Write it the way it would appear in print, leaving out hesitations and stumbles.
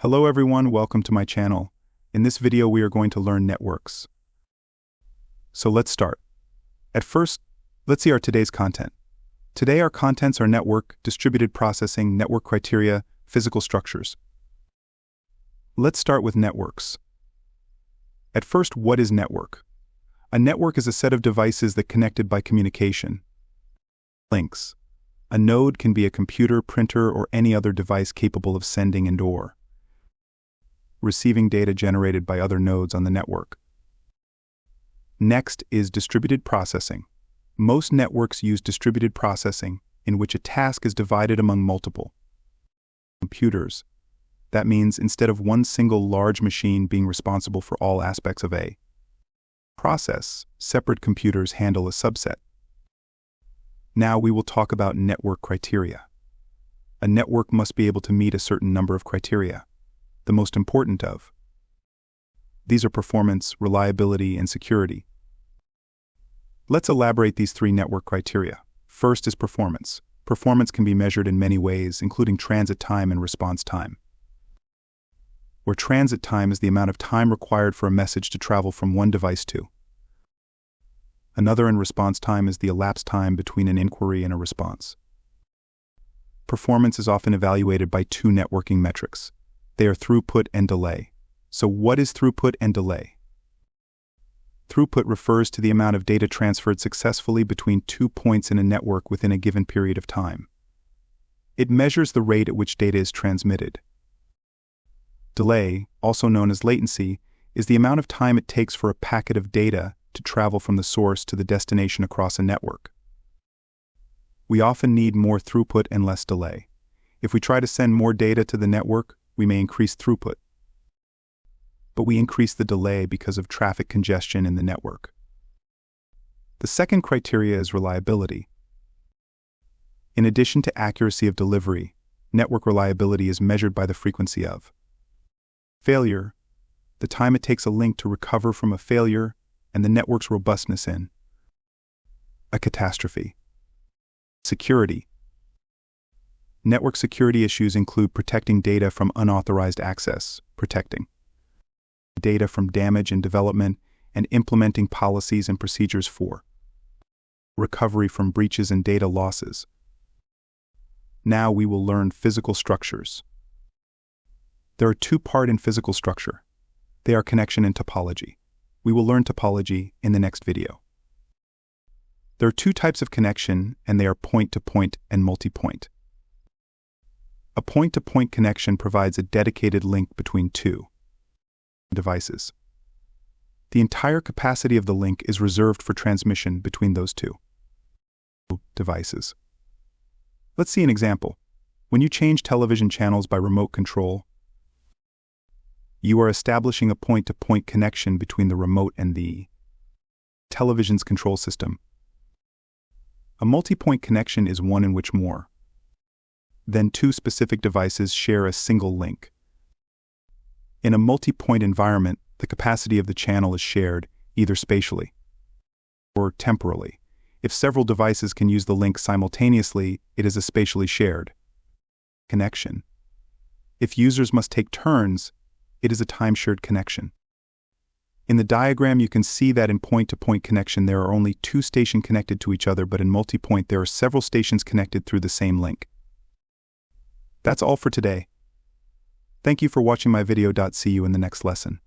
Hello everyone, welcome to my channel. In this video we are going to learn networks. So let's start. At first, let's see our today's content. Today our contents are network, distributed processing, network criteria, physical structures. Let's start with networks. At first, what is network? A network is a set of devices that connected by communication. Links. A node can be a computer, printer, or any other device capable of sending and/or receiving data generated by other nodes on the network. Next is distributed processing. Most networks use distributed processing, in which a task is divided among multiple computers. That means instead of one single large machine being responsible for all aspects of a process, separate computers handle a subset. Now we will talk about network criteria. A network must be able to meet a certain number of criteria. The most important of these are performance, reliability, and security. Let's elaborate these three network criteria. First is performance. Performance can be measured in many ways, including transit time and response time. Where transit time is the amount of time required for a message to travel from one device to another, and response time is the elapsed time between an inquiry and a response. Performance is often evaluated by two networking metrics. They are throughput and delay. So what is throughput and delay? Throughput refers to the amount of data transferred successfully between 2 points in a network within a given period of time. It measures the rate at which data is transmitted. Delay, also known as latency, is the amount of time it takes for a packet of data to travel from the source to the destination across a network. We often need more throughput and less delay. If we try to send more data to the network, we may increase throughput, but we increase the delay because of traffic congestion in the network. The second criteria is reliability. In addition to accuracy of delivery, network reliability is measured by the frequency of failure, the time it takes a link to recover from a failure, and the network's robustness in a catastrophe. Security. Network security issues include protecting data from unauthorized access, protecting data from damage and development, and implementing policies and procedures for recovery from breaches and data losses. Now we will learn physical structures. There are two parts in physical structure. They are connection and topology. We will learn topology in the next video. There are two types of connection, and they are point-to-point and multi-point. A point-to-point connection provides a dedicated link between two devices. The entire capacity of the link is reserved for transmission between those two devices. Let's see an example. When you change television channels by remote control, you are establishing a point-to-point connection between the remote and the television's control system. A multi-point connection is one in which more than two specific devices share a single link. In a multi-point environment, the capacity of the channel is shared, either spatially or temporally. If several devices can use the link simultaneously, it is a spatially shared connection. If users must take turns, it is a time-shared connection. In the diagram, you can see that in point-to-point connection there are only two stations connected to each other, but in multi-point there are several stations connected through the same link. That's all for today. Thank you for watching my video. See you in the next lesson.